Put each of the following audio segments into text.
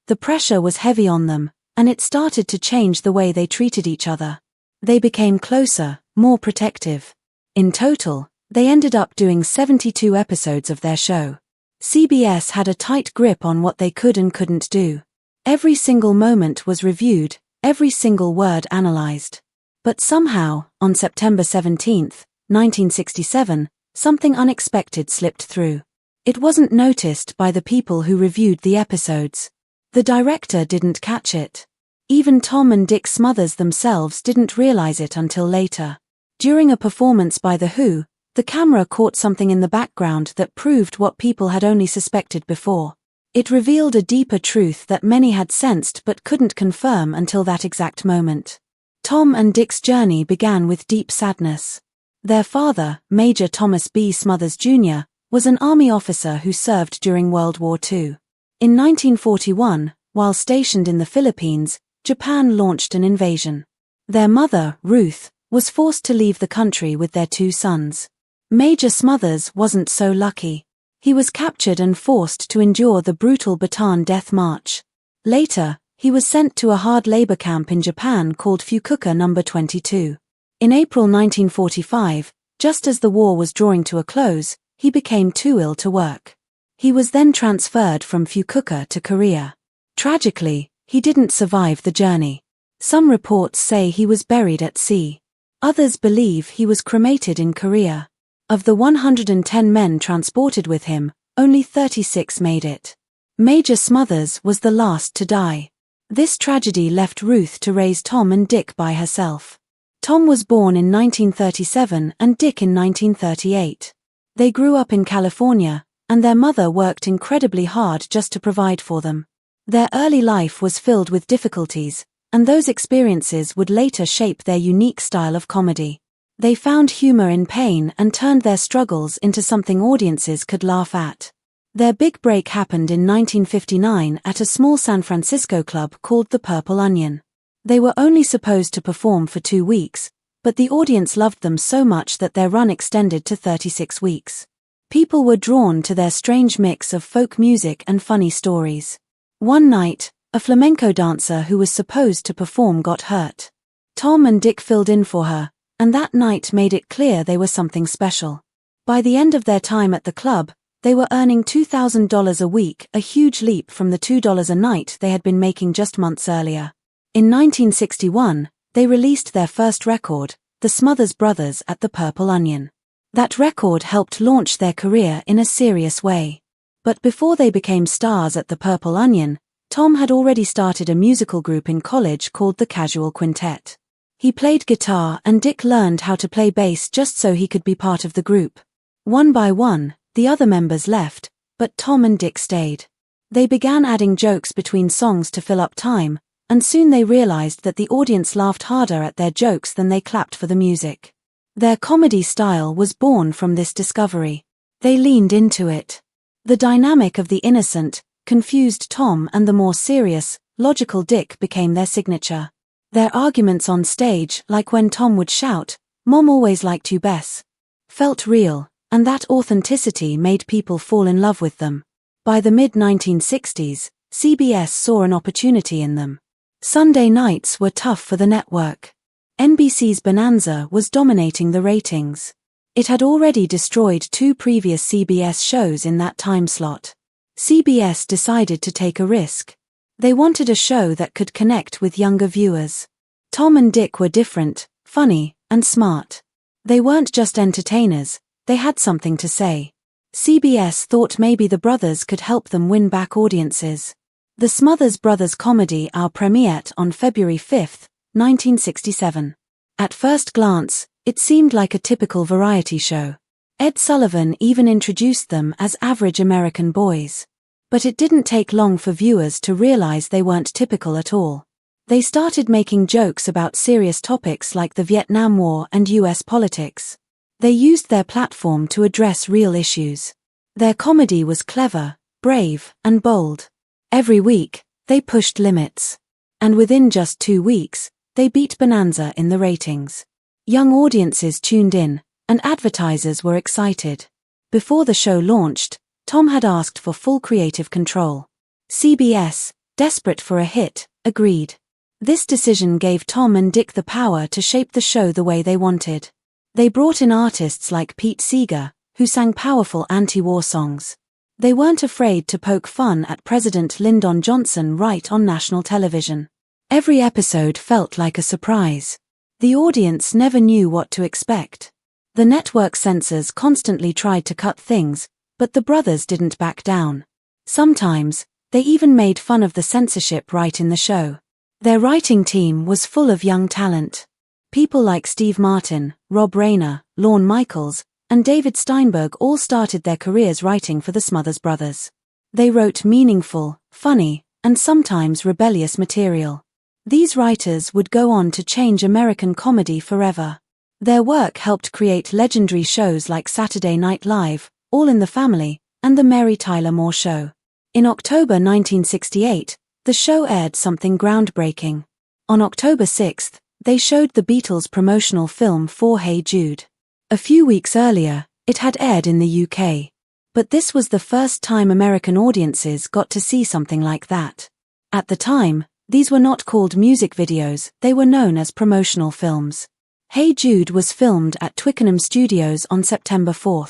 The pressure was heavy on them, and it started to change the way they treated each other. They became closer, more protective. In total, they ended up doing 72 episodes of their show. CBS had a tight grip on what they could and couldn't do. Every single moment was reviewed, every single word analyzed. But somehow, on September 17, 1967, something unexpected slipped through. It wasn't noticed by the people who reviewed the episodes. The director didn't catch it. Even Tom and Dick Smothers themselves didn't realize it until later. During a performance by The Who, the camera caught something in the background that proved what people had only suspected before. It revealed a deeper truth that many had sensed but couldn't confirm until that exact moment. Tom and Dick's journey began with deep sadness. Their father, Major Thomas B. Smothers Jr., was an army officer who served during World War II. In 1941, while stationed in the Philippines, Japan launched an invasion. Their mother, Ruth, was forced to leave the country with their 2 sons. Major Smothers wasn't so lucky. He was captured and forced to endure the brutal Bataan Death March. Later, he was sent to a hard labor camp in Japan called Fukuoka No. 22. In April 1945, just as the war was drawing to a close, he became too ill to work. He was then transferred from Fukuoka to Korea. Tragically, he didn't survive the journey. Some reports say he was buried at sea. Others believe he was cremated in Korea. Of the 110 men transported with him, only 36 made it. Major Smothers was the last to die. This tragedy left Ruth to raise Tom and Dick by herself. Tom was born in 1937 and Dick in 1938. They grew up in California, and their mother worked incredibly hard just to provide for them. Their early life was filled with difficulties, and those experiences would later shape their unique style of comedy. They found humor in pain and turned their struggles into something audiences could laugh at. Their big break happened in 1959 at a small San Francisco club called the Purple Onion. They were only supposed to perform for 2 weeks, but the audience loved them so much that their run extended to 36 weeks. People were drawn to their strange mix of folk music and funny stories. One night, a flamenco dancer who was supposed to perform got hurt. Tom and Dick filled in for her, and that night made it clear they were something special. By the end of their time at the club, they were earning $2,000 a week, a huge leap from the $2 a night they had been making just months earlier. In 1961, they released their first record, The Smothers Brothers at the Purple Onion. That record helped launch their career in a serious way. But before they became stars at the Purple Onion, Tom had already started a musical group in college called the Casual Quintet. He played guitar and Dick learned how to play bass just so he could be part of the group. One by one, the other members left, but Tom and Dick stayed. They began adding jokes between songs to fill up time, and soon they realized that the audience laughed harder at their jokes than they clapped for the music. Their comedy style was born from this discovery. They leaned into it. The dynamic of the innocent, confused Tom and the more serious, logical Dick became their signature. Their arguments on stage, like when Tom would shout, "Mom always liked you Bess," felt real, and that authenticity made people fall in love with them. By the mid-1960s, CBS saw an opportunity in them. Sunday nights were tough for the network. NBC's Bonanza was dominating the ratings. It had already destroyed 2 previous CBS shows in that time slot. CBS decided to take a risk. They wanted a show that could connect with younger viewers. Tom and Dick were different, funny, and smart. They weren't just entertainers, they had something to say. CBS thought maybe the brothers could help them win back audiences. The Smothers Brothers Comedy Hour premiered on February 5, 1967. At first glance, it seemed like a typical variety show. Ed Sullivan even introduced them as average American boys. But it didn't take long for viewers to realize they weren't typical at all. They started making jokes about serious topics like the Vietnam War and US politics. They used their platform to address real issues. Their comedy was clever, brave, and bold. Every week, they pushed limits. And within just 2 weeks, they beat Bonanza in the ratings. Young audiences tuned in, and advertisers were excited. Before the show launched, Tom had asked for full creative control. CBS, desperate for a hit, agreed. This decision gave Tom and Dick the power to shape the show the way they wanted. They brought in artists like Pete Seeger, who sang powerful anti-war songs. They weren't afraid to poke fun at President Lyndon Johnson right on national television. Every episode felt like a surprise. The audience never knew what to expect. The network censors constantly tried to cut things, but the brothers didn't back down. Sometimes, they even made fun of the censorship right in the show. Their writing team was full of young talent. People like Steve Martin, Rob Reiner, Lorne Michaels, and David Steinberg all started their careers writing for the Smothers Brothers. They wrote meaningful, funny, and sometimes rebellious material. These writers would go on to change American comedy forever. Their work helped create legendary shows like Saturday Night Live, All in the Family, and The Mary Tyler Moore Show. In October 1968, the show aired something groundbreaking. On October 6, they showed the Beatles' promotional film for Hey Jude. A few weeks earlier, it had aired in the UK. But this was the first time American audiences got to see something like that. At the time, these were not called music videos, they were known as promotional films. Hey Jude was filmed at Twickenham Studios on September 4.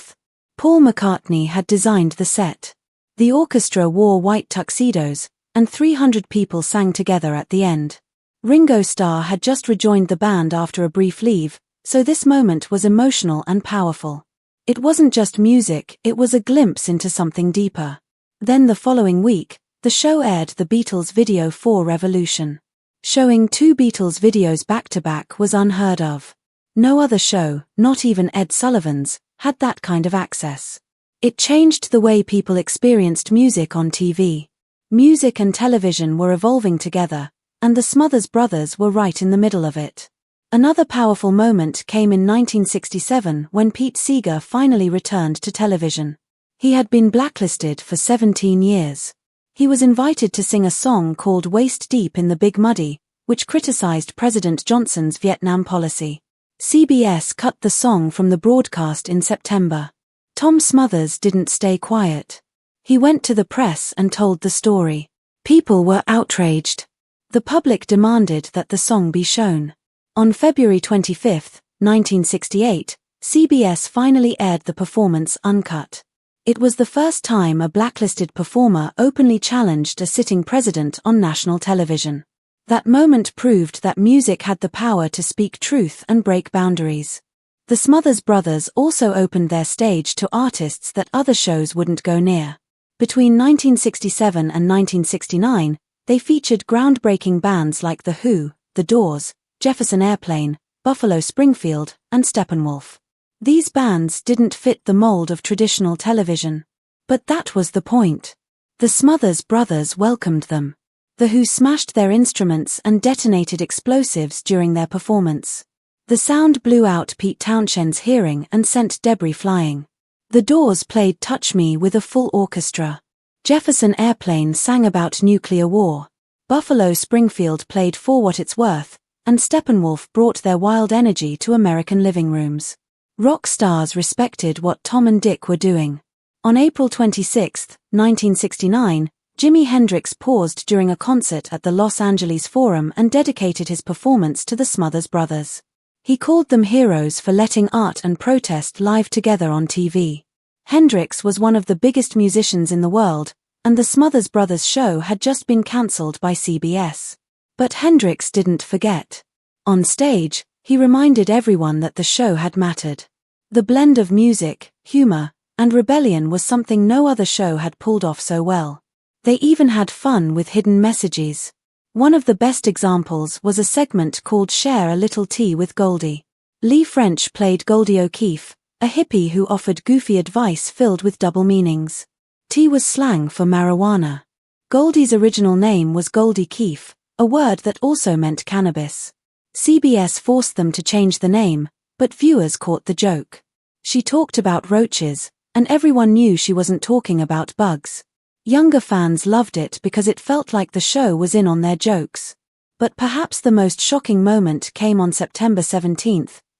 Paul McCartney had designed the set. The orchestra wore white tuxedos, and 300 people sang together at the end. Ringo Starr had just rejoined the band after a brief leave, so this moment was emotional and powerful. It wasn't just music, it was a glimpse into something deeper. Then the following week, the show aired the Beatles' video for Revolution. Showing two Beatles videos back-to-back was unheard of. No other show, not even Ed Sullivan's, had that kind of access. It changed the way people experienced music on TV. Music and television were evolving together, and the Smothers Brothers were right in the middle of it. Another powerful moment came in 1967 when Pete Seeger finally returned to television. He had been blacklisted for 17 years. He was invited to sing a song called Waist Deep in the Big Muddy, which criticized President Johnson's Vietnam policy. CBS cut the song from the broadcast in September. Tom Smothers didn't stay quiet. He went to the press and told the story. People were outraged. The public demanded that the song be shown. On February 25, 1968, CBS finally aired the performance uncut. It was the first time a blacklisted performer openly challenged a sitting president on national television. That moment proved that music had the power to speak truth and break boundaries. The Smothers Brothers also opened their stage to artists that other shows wouldn't go near. Between 1967 and 1969, they featured groundbreaking bands like The Who, The Doors, Jefferson Airplane, Buffalo Springfield, and Steppenwolf. These bands didn't fit the mold of traditional television. But that was the point. The Smothers Brothers welcomed them. The Who smashed their instruments and detonated explosives during their performance. The sound blew out Pete Townshend's hearing and sent debris flying. The Doors played Touch Me with a full orchestra. Jefferson Airplane sang about nuclear war. Buffalo Springfield played For What It's Worth, and Steppenwolf brought their wild energy to American living rooms. Rock stars respected what Tom and Dick were doing. On April 26, 1969, Jimi Hendrix paused during a concert at the Los Angeles Forum and dedicated his performance to the Smothers Brothers. He called them heroes for letting art and protest live together on TV. Hendrix was one of the biggest musicians in the world, and the Smothers Brothers show had just been cancelled by CBS. But Hendrix didn't forget. On stage, he reminded everyone that the show had mattered. The blend of music, humor, and rebellion was something no other show had pulled off so well. They even had fun with hidden messages. One of the best examples was a segment called Share a Little Tea with Goldie. Lee French played Goldie O'Keefe, a hippie who offered goofy advice filled with double meanings. Tea was slang for marijuana. Goldie's original name was Goldie Keefe, a word that also meant cannabis. CBS forced them to change the name, but viewers caught the joke. She talked about roaches, and everyone knew she wasn't talking about bugs. Younger fans loved it because it felt like the show was in on their jokes. But perhaps the most shocking moment came on September 17,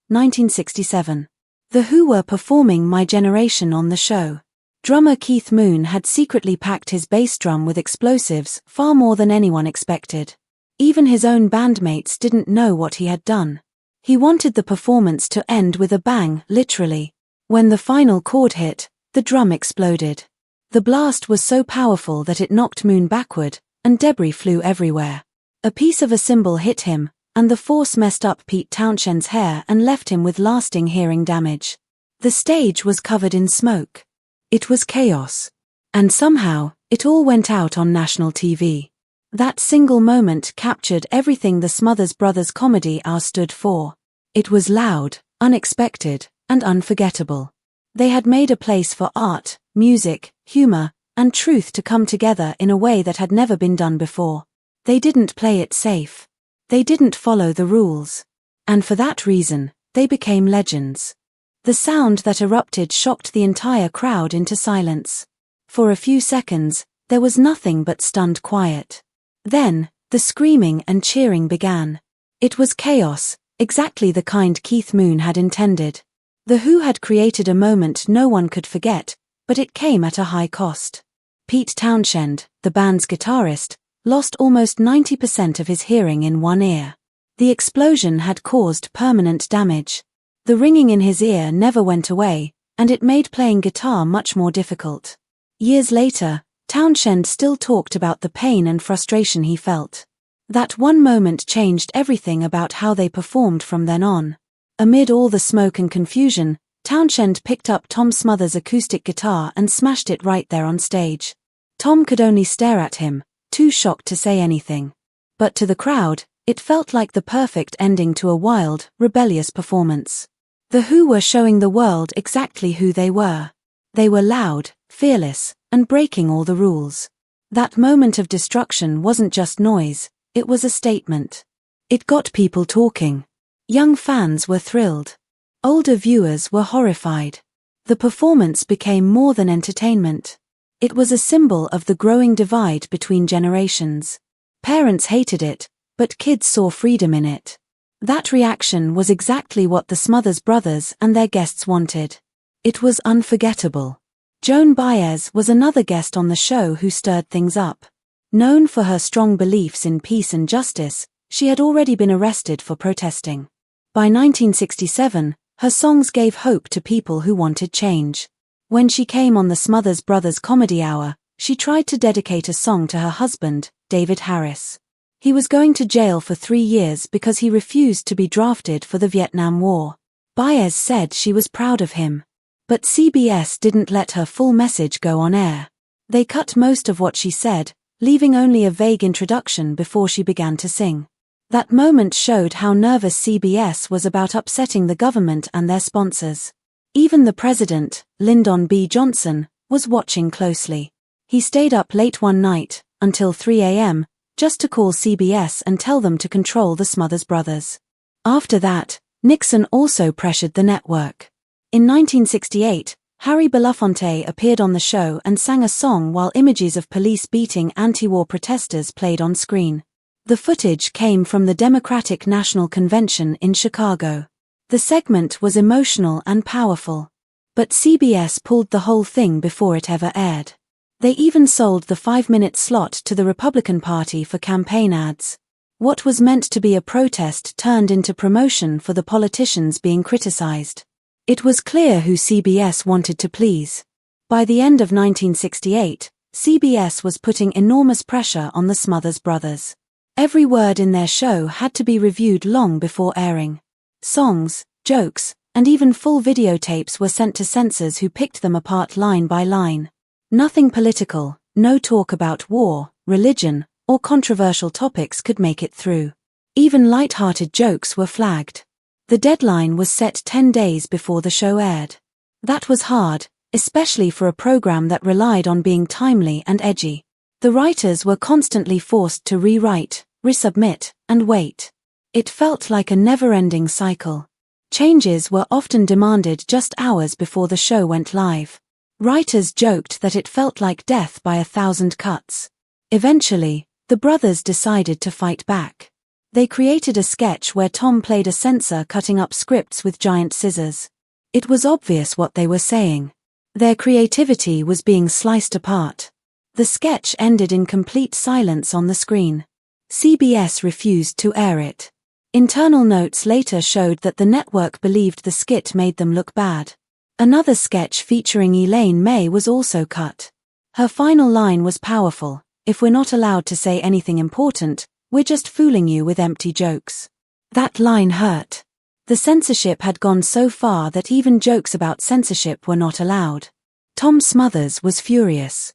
1967. The Who were performing My Generation on the show. Drummer Keith Moon had secretly packed his bass drum with explosives, far more than anyone expected. Even his own bandmates didn't know what he had done. He wanted the performance to end with a bang, literally. When the final chord hit, the drum exploded. The blast was so powerful that it knocked Moon backward, and debris flew everywhere. A piece of a cymbal hit him, and the force messed up Pete Townshend's hair and left him with lasting hearing damage. The stage was covered in smoke. It was chaos. And somehow, it all went out on national TV. That single moment captured everything the Smothers Brothers Comedy Hour stood for. It was loud, unexpected, and unforgettable. They had made a place for art, music, humor, and truth to come together in a way that had never been done before. They didn't play it safe. They didn't follow the rules. And for that reason, they became legends. The sound that erupted shocked the entire crowd into silence. For a few seconds, there was nothing but stunned quiet. Then, the screaming and cheering began. It was chaos, exactly the kind Keith Moon had intended. The Who had created a moment no one could forget, but it came at a high cost. Pete Townshend, the band's guitarist, lost almost 90% of his hearing in one ear. The explosion had caused permanent damage. The ringing in his ear never went away, and it made playing guitar much more difficult. Years later, Townshend still talked about the pain and frustration he felt. That one moment changed everything about how they performed from then on. Amid all the smoke and confusion, Townshend picked up Tom Smothers' acoustic guitar and smashed it right there on stage. Tom could only stare at him, too shocked to say anything. But to the crowd, it felt like the perfect ending to a wild, rebellious performance. The Who were showing the world exactly who they were. They were loud, fearless, and breaking all the rules. That moment of destruction wasn't just noise, it was a statement. It got people talking. Young fans were thrilled. Older viewers were horrified. The performance became more than entertainment. It was a symbol of the growing divide between generations. Parents hated it, but kids saw freedom in it. That reaction was exactly what the Smothers Brothers and their guests wanted. It was unforgettable. Joan Baez was another guest on the show who stirred things up. Known for her strong beliefs in peace and justice, she had already been arrested for protesting. By 1967, her songs gave hope to people who wanted change. When she came on the Smothers Brothers Comedy Hour, she tried to dedicate a song to her husband, David Harris. He was going to jail for 3 years because he refused to be drafted for the Vietnam War. Baez said she was proud of him. But CBS didn't let her full message go on air. They cut most of what she said, leaving only a vague introduction before she began to sing. That moment showed how nervous CBS was about upsetting the government and their sponsors. Even the president, Lyndon B. Johnson, was watching closely. He stayed up late one night, until 3 a.m., just to call CBS and tell them to control the Smothers Brothers. After that, Nixon also pressured the network. In 1968, Harry Belafonte appeared on the show and sang a song while images of police beating anti-war protesters played on screen. The footage came from the Democratic National Convention in Chicago. The segment was emotional and powerful. But CBS pulled the whole thing before it ever aired. They even sold the 5-minute slot to the Republican Party for campaign ads. What was meant to be a protest turned into promotion for the politicians being criticized. It was clear who CBS wanted to please. By the end of 1968, CBS was putting enormous pressure on the Smothers Brothers. Every word in their show had to be reviewed long before airing. Songs, jokes, and even full videotapes were sent to censors who picked them apart line by line. Nothing political, no talk about war, religion, or controversial topics could make it through. Even light-hearted jokes were flagged. The deadline was set 10 days before the show aired. That was hard, especially for a program that relied on being timely and edgy. The writers were constantly forced to rewrite, resubmit, and wait. It felt like a never-ending cycle. Changes were often demanded just hours before the show went live. Writers joked that it felt like death by 1,000 cuts. Eventually, the brothers decided to fight back. They created a sketch where Tom played a censor cutting up scripts with giant scissors. It was obvious what they were saying. Their creativity was being sliced apart. The sketch ended in complete silence on the screen. CBS refused to air it. Internal notes later showed that the network believed the skit made them look bad. Another sketch featuring Elaine May was also cut. Her final line was powerful: "If we're not allowed to say anything important, we're just fooling you with empty jokes." That line hurt. The censorship had gone so far that even jokes about censorship were not allowed. Tom Smothers was furious.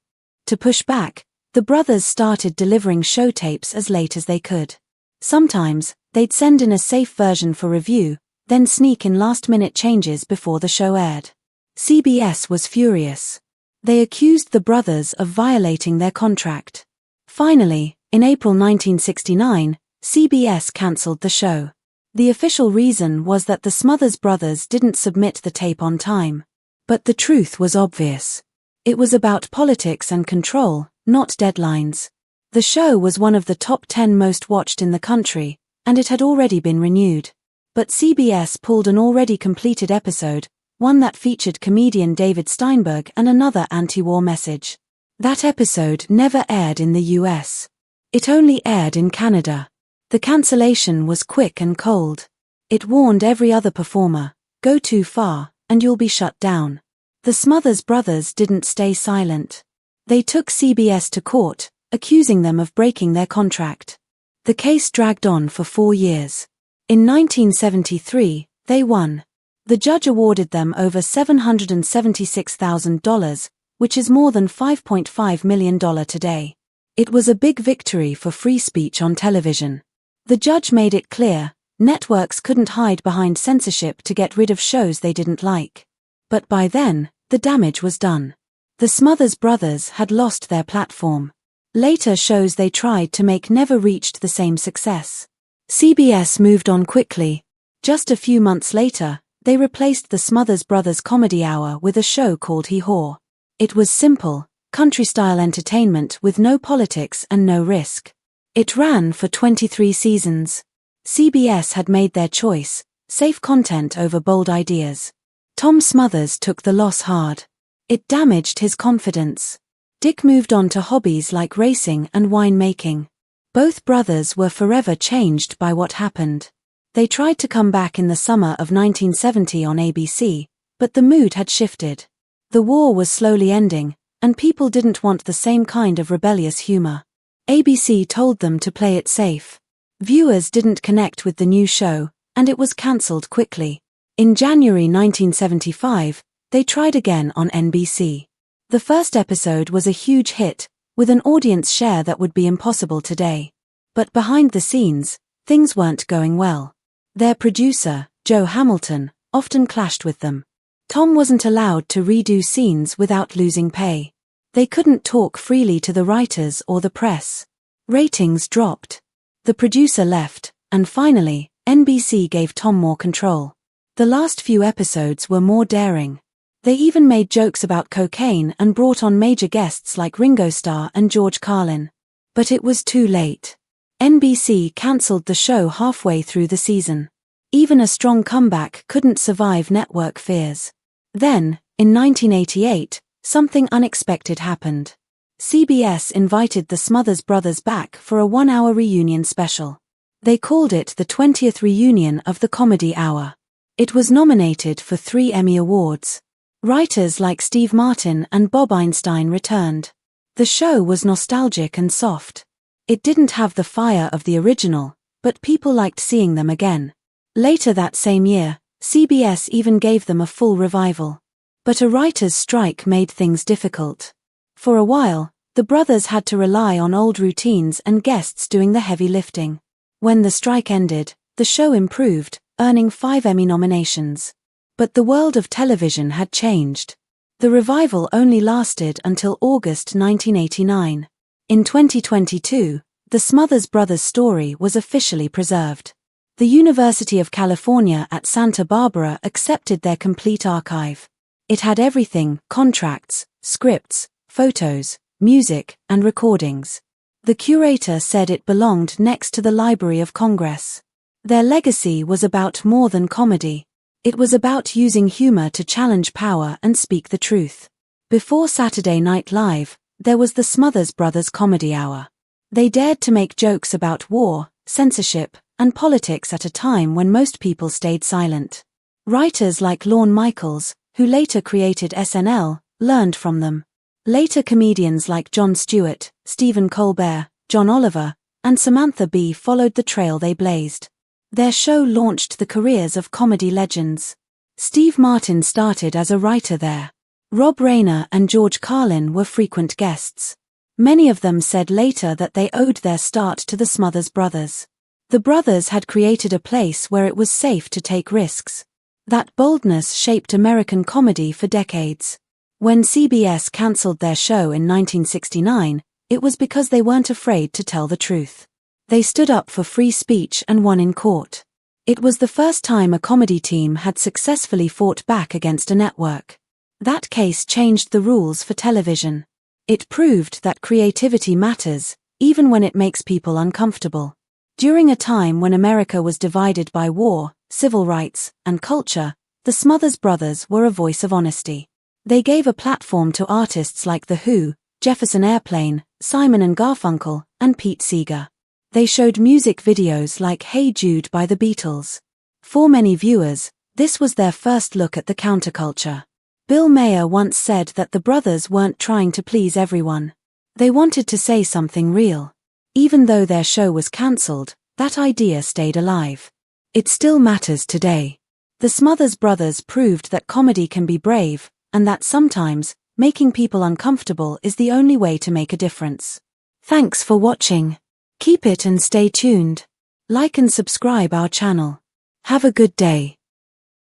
To push back, the brothers started delivering show tapes as late as they could. Sometimes, they'd send in a safe version for review, then sneak in last-minute changes before the show aired. CBS was furious. They accused the brothers of violating their contract. Finally, in April 1969, CBS cancelled the show. The official reason was that the Smothers Brothers didn't submit the tape on time. But the truth was obvious. It was about politics and control, not deadlines. The show was one of the top 10 most watched in the country, and it had already been renewed. But CBS pulled an already completed episode, one that featured comedian David Steinberg and another anti-war message. That episode never aired in the US. It only aired in Canada. The cancellation was quick and cold. It warned every other performer, "Go too far, and you'll be shut down." The Smothers Brothers didn't stay silent. They took CBS to court, accusing them of breaking their contract. The case dragged on for 4 years. In 1973, they won. The judge awarded them over $776,000, which is more than $5.5 million today. It was a big victory for free speech on television. The judge made it clear, networks couldn't hide behind censorship to get rid of shows they didn't like. But by then, the damage was done. The Smothers Brothers had lost their platform. Later shows they tried to make never reached the same success. CBS moved on quickly. Just a few months later, they replaced the Smothers Brothers Comedy Hour with a show called Hee Haw. It was simple, country-style entertainment with no politics and no risk. It ran for 23 seasons. CBS had made their choice: safe content over bold ideas. Tom Smothers took the loss hard. It damaged his confidence. Dick moved on to hobbies like racing and winemaking. Both brothers were forever changed by what happened. They tried to come back in the summer of 1970 on ABC, but the mood had shifted. The war was slowly ending, and people didn't want the same kind of rebellious humor. ABC told them to play it safe. Viewers didn't connect with the new show, and it was cancelled quickly. In January 1975, they tried again on NBC. The first episode was a huge hit, with an audience share that would be impossible today. But behind the scenes, things weren't going well. Their producer, Joe Hamilton, often clashed with them. Tom wasn't allowed to redo scenes without losing pay. They couldn't talk freely to the writers or the press. Ratings dropped. The producer left, and finally, NBC gave Tom more control. The last few episodes were more daring. They even made jokes about cocaine and brought on major guests like Ringo Starr and George Carlin. But it was too late. NBC cancelled the show halfway through the season. Even a strong comeback couldn't survive network fears. Then, in 1988, something unexpected happened. CBS invited the Smothers Brothers back for a 1-hour reunion special. They called it the 20th reunion of the Comedy Hour. It was nominated for 3 Emmy Awards. Writers like Steve Martin and Bob Einstein returned. The show was nostalgic and soft. It didn't have the fire of the original, but people liked seeing them again. Later that same year, CBS even gave them a full revival. But a writer's strike made things difficult. For a while, the brothers had to rely on old routines and guests doing the heavy lifting. When the strike ended, the show improved, earning 5 Emmy nominations. But the world of television had changed. The revival only lasted until August 1989. In 2022, the Smothers Brothers story was officially preserved. The University of California at Santa Barbara accepted their complete archive. It had everything: contracts, scripts, photos, music, and recordings. The curator said it belonged next to the Library of Congress. Their legacy was about more than comedy. It was about using humor to challenge power and speak the truth. Before Saturday Night Live, there was the Smothers Brothers Comedy Hour. They dared to make jokes about war, censorship, and politics at a time when most people stayed silent. Writers like Lorne Michaels, who later created SNL, learned from them. Later comedians like Jon Stewart, Stephen Colbert, John Oliver, and Samantha Bee followed the trail they blazed. Their show launched the careers of comedy legends. Steve Martin started as a writer there. Rob Reiner and George Carlin were frequent guests. Many of them said later that they owed their start to the Smothers Brothers. The brothers had created a place where it was safe to take risks. That boldness shaped American comedy for decades. When CBS cancelled their show in 1969, it was because they weren't afraid to tell the truth. They stood up for free speech and won in court. It was the first time a comedy team had successfully fought back against a network. That case changed the rules for television. It proved that creativity matters, even when it makes people uncomfortable. During a time when America was divided by war, civil rights, and culture, the Smothers Brothers were a voice of honesty. They gave a platform to artists like The Who, Jefferson Airplane, Simon and Garfunkel, and Pete Seeger. They showed music videos like Hey Jude by the Beatles. For many viewers, this was their first look at the counterculture. Bill Maher once said that the brothers weren't trying to please everyone. They wanted to say something real. Even though their show was cancelled, that idea stayed alive. It still matters today. The Smothers Brothers proved that comedy can be brave, and that sometimes, making people uncomfortable is the only way to make a difference. Thanks for watching. Keep it and stay tuned. Like and subscribe our channel. Have a good day.